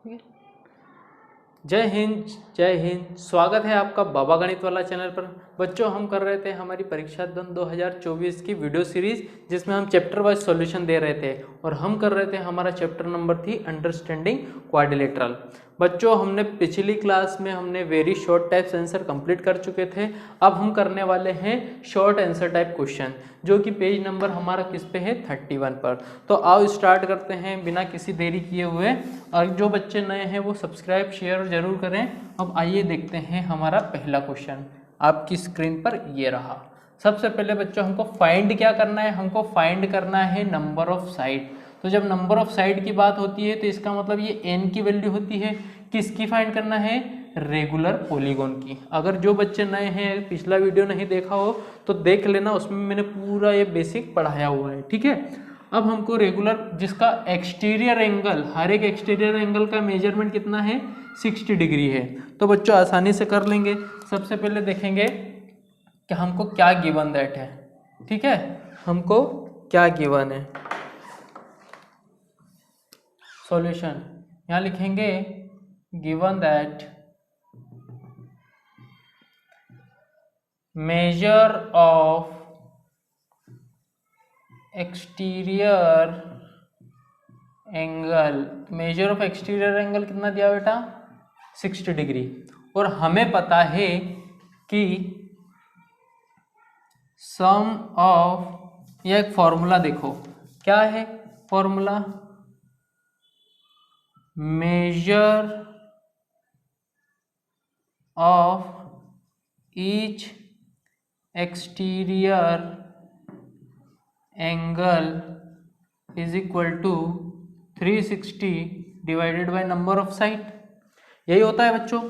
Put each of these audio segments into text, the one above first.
ठीक है। जय हिंद, जय हिंद। स्वागत है आपका बाबा गणित वाला चैनल पर। बच्चों, हम कर रहे थे हमारी परीक्षा 2024 की वीडियो सीरीज, जिसमें हम चैप्टर वाइज सॉल्यूशन दे रहे थे और हम कर रहे थे हमारा चैप्टर नंबर थी अंडरस्टैंडिंग क्वाड्रिलेटरल। बच्चों, हमने पिछली क्लास में हमने very short types answer complete कर चुके थे। अब हम करने वाले हैं शॉर्ट आंसर टाइप क्वेश्चन, जो कि पेज नंबर हमारा किस पे है, 31 पर। तो आओ स्टार्ट करते हैं बिना किसी देरी किए हुए। और जो बच्चे नए हैं वो सब्सक्राइब शेयर जरूर करें। अब आइए देखते हैं हमारा पहला क्वेश्चन। आपकी स्क्रीन पर ये रहा। सबसे पहले बच्चों हमको फाइंड क्या करना है, हमको फाइंड करना है नंबर ऑफ साइड। तो जब नंबर ऑफ साइड की बात होती है तो इसका मतलब ये n की वैल्यू होती है। किसकी फाइंड करना है, रेगुलर पॉलीगॉन की। अगर जो बच्चे नए हैं, पिछला वीडियो नहीं देखा हो तो देख लेना, उसमें मैंने पूरा ये बेसिक पढ़ाया हुआ है। ठीक है। अब हमको रेगुलर जिसका एक्सटीरियर एंगल, हर एक एक्सटीरियर एंगल का मेजरमेंट कितना है, 60 डिग्री है। तो बच्चों आसानी से कर लेंगे। सबसे पहले देखेंगे कि हमको क्या गिवन दैट है। ठीक है, हमको क्या गिवन है। सॉल्यूशन यहाँ लिखेंगे given that major of exterior angle. Major of exterior angle कितना दिया बेटा, 60 डिग्री। और हमें पता है कि सम ऑफ, यह एक फॉर्मूला देखो क्या है formula, measure of each exterior angle is equal to 360 divided by number of side. यही होता है बच्चों।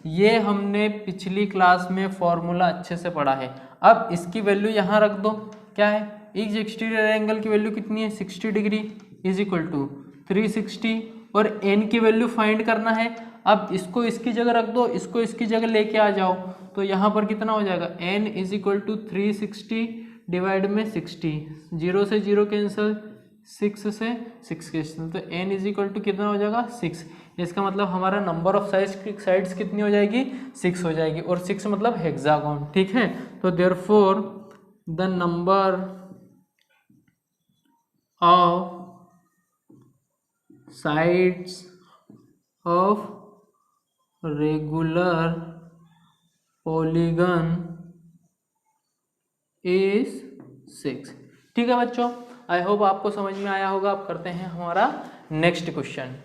ये हमने पिछली क्लास में फॉर्मूला अच्छे से पढ़ा है। अब इसकी वैल्यू यहाँ रख दो। क्या है, ईच एक्सटीरियर एंगल की वैल्यू कितनी है, 60 डिग्री इज इक्वल टू 360। और n की वैल्यू फाइंड करना है। अब इसको इसकी जगह रख दो, इसको इसकी जगह लेके आ जाओ। तो यहाँ पर कितना हो जाएगा, n is equal to 360 divide में 60, 0 से 0 कैंसिल, 6 से 6 कैंसिल, तो n इज इक्वल टू कितना हो जाएगा, 6। इसका मतलब हमारा नंबर ऑफ साइड्स कितनी हो जाएगी, 6 हो जाएगी। और 6 मतलब हेक्सागोन। ठीक है। तो therefore the number of sides of regular polygon is 6। ठीक है बच्चों, आई होप आपको समझ में आया होगा। अब करते हैं हमारा नेक्स्ट क्वेश्चन।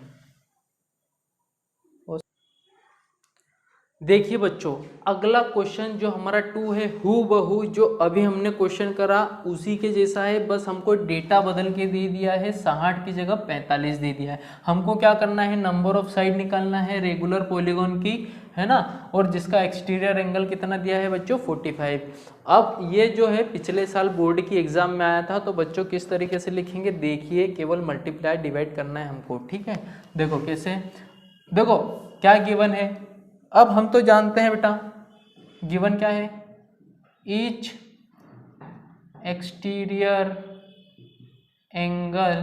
देखिए बच्चों, अगला क्वेश्चन जो हमारा 2 है, हूबहू जो अभी हमने क्वेश्चन करा उसी के जैसा है। बस हमको डेटा बदल के दे दिया है, 60 की जगह 45 दे दिया है। हमको क्या करना है, नंबर ऑफ साइड निकालना है रेगुलर पॉलीगॉन की, है ना। और जिसका एक्सटीरियर एंगल कितना दिया है बच्चों, 45। अब ये जो है पिछले साल बोर्ड की एग्जाम में आया था। तो बच्चों किस तरीके से लिखेंगे, देखिए, केवल मल्टीप्लाई डिवाइड करना है हमको। ठीक है, देखो कैसे, देखो क्या गिवन है। अब हम तो जानते हैं बेटा गिवन क्या है, ईच एक्सटीरियर एंगल,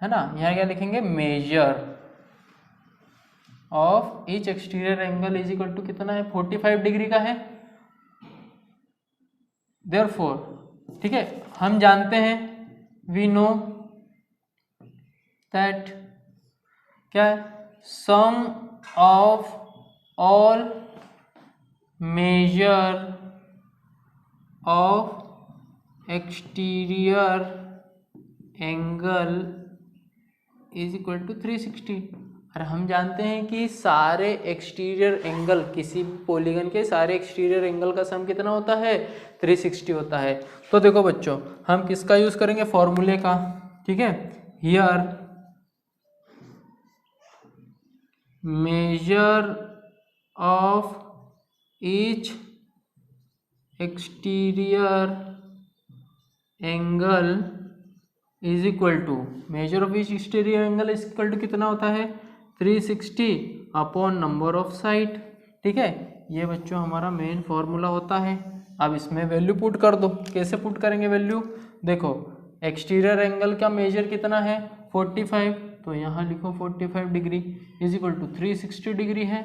है ना। यहाँ क्या लिखेंगे, measure of each exterior angle is equal to कितना है, 45 डिग्री का है। देयरफॉर, ठीक है, हम जानते हैं, वी नो दैट क्या है, sum of all measure of exterior angle is equal to 360। और हम जानते हैं कि सारे एक्सटीरियर एंगल, किसी भी पॉलीगन के सारे एक्सटीरियर एंगल का सम कितना होता है, 360 होता है। तो देखो बच्चों, हम किसका यूज करेंगे, फॉर्मूले का। ठीक है, here measure of each exterior angle is equal to, measure of each exterior angle is equal to कितना होता है, 360 अपॉन नंबर ऑफ साइड। ठीक है, ये बच्चों हमारा मेन फॉर्मूला होता है। अब इसमें वैल्यू पुट कर दो। कैसे पुट करेंगे वैल्यू, देखो एक्सटीरियर एंगल का मेजर कितना है, 45, तो यहाँ लिखो 45 degree is equal to 360 degree है,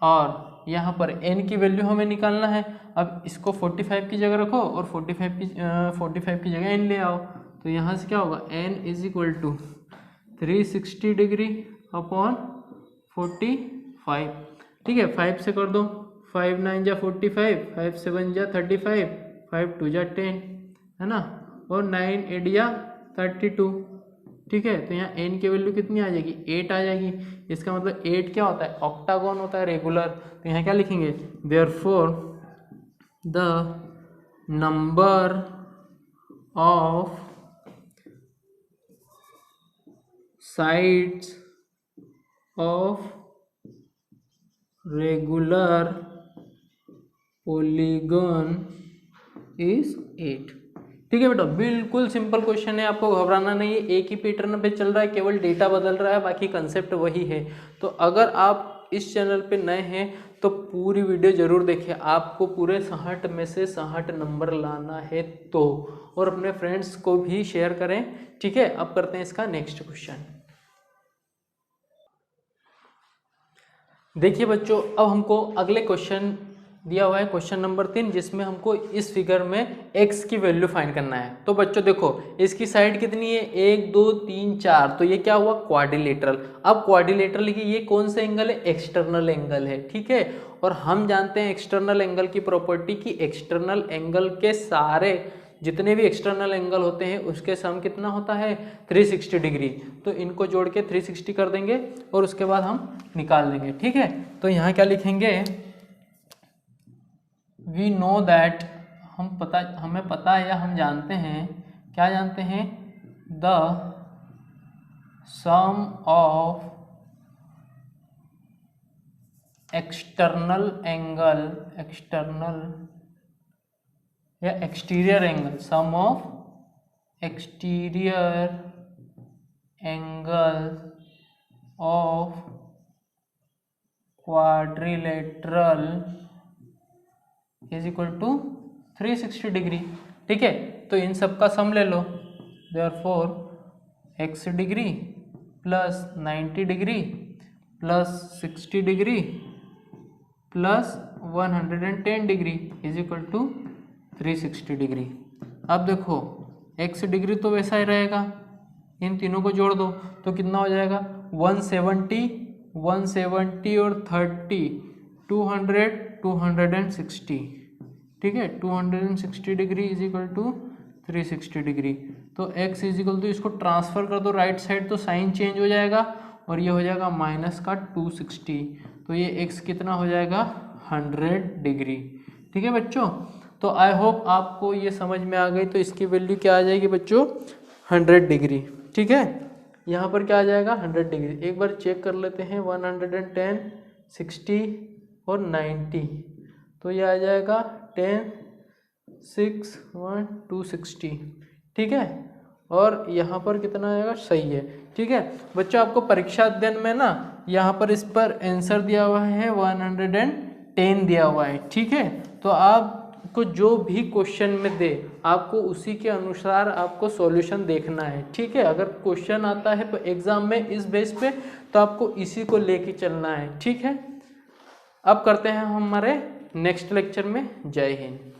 और यहाँ पर n की वैल्यू हमें निकालना है। अब इसको 45 की जगह रखो और 45 की जगह n ले आओ, तो यहाँ से क्या होगा, n is equal to 360 degree upon 45। ठीक है, 5 से कर दो, 5 9 जा 45, 5 7 जा 35, 5 2 जा 10 है ना, और 9 8 जा 32। ठीक है, तो यहाँ n की वैल्यू कितनी आ जाएगी, 8 आ जाएगी। इसका मतलब 8 क्या होता है, ऑक्टागोन होता है, रेगुलर। तो यहाँ क्या लिखेंगे, therefore the number of sides of regular polygon is 8। ठीक है बेटा, बिल्कुल सिंपल क्वेश्चन है, आपको घबराना नहीं है, एक ही पैटर्न पे चल रहा है, केवल डेटा बदल रहा है, बाकी कंसेप्ट वही है। तो अगर आप इस चैनल पे नए हैं तो पूरी वीडियो जरूर देखिए, आपको पूरे 60 में से 60 नंबर लाना है तो, और अपने फ्रेंड्स को भी शेयर करें। ठीक है, अब करते हैं इसका नेक्स्ट क्वेश्चन। देखिए बच्चों, अब हमको अगले क्वेश्चन दिया हुआ है, क्वेश्चन नंबर 3, जिसमें हमको इस फिगर में x की वैल्यू फाइंड करना है। तो बच्चों देखो, इसकी साइड कितनी है, 1 2 3 4, तो ये क्या हुआ, क्वाड्रिलेटरल। अब क्वाड्रिलेटरल की ये कौन सा एंगल है, एक्सटर्नल एंगल है। ठीक है, और हम जानते हैं एक्सटर्नल एंगल की प्रॉपर्टी की, एक्सटर्नल एंगल के सारे जितने भी एक्सटर्नल एंगल होते हैं उसके सम कितना होता है, 360 डिग्री। तो इनको जोड़ के 360 कर देंगे और उसके बाद हम निकाल देंगे। ठीक है, तो यहाँ क्या लिखेंगे, वी नो दैट, हमें पता है या हम जानते हैं, क्या जानते हैं, the sum of external angle, external या exterior angle, sum of exterior angle of quadrilateral is equal to 360 degree. ठीक है, तो इन सब का सम ले लो, therefore x degree plus 90 degree plus 60 degree plus 110 degree is equal to 360 degree. अब देखो x डिग्री तो वैसा ही रहेगा, इन तीनों को जोड़ दो तो कितना हो जाएगा, 170 और 30, 200 260। ठीक है, 260 degree is equal to 360 degree. तो x इज इक्वल टू, इसको ट्रांसफर कर दो राइट साइड तो साइन चेंज हो जाएगा और ये हो जाएगा माइनस का 260, तो ये x कितना हो जाएगा, 100 डिग्री। ठीक है बच्चों, तो आई होप आपको ये समझ में आ गई। तो इसकी वैल्यू क्या आ जाएगी बच्चों, 100 डिग्री। ठीक है, यहाँ पर क्या आ जाएगा, 100 डिग्री। एक बार चेक कर लेते हैं, 110, 60 और 90, तो ये आ जाएगा 10, 6, 1, 260। ठीक है, और यहाँ पर कितना आएगा, सही है। ठीक है बच्चों, आपको परीक्षा अध्ययन में ना यहाँ पर इस पर आंसर दिया हुआ है, 110 दिया हुआ है। ठीक है, तो आपको जो भी क्वेश्चन में दे, आपको उसी के अनुसार आपको सॉल्यूशन देखना है। ठीक है, अगर क्वेश्चन आता है तो एग्जाम में इस बेस पे, तो आपको इसी को लेके चलना है। ठीक है, अब करते हैं हमारे नेक्स्ट लेक्चर में। जय हिंद।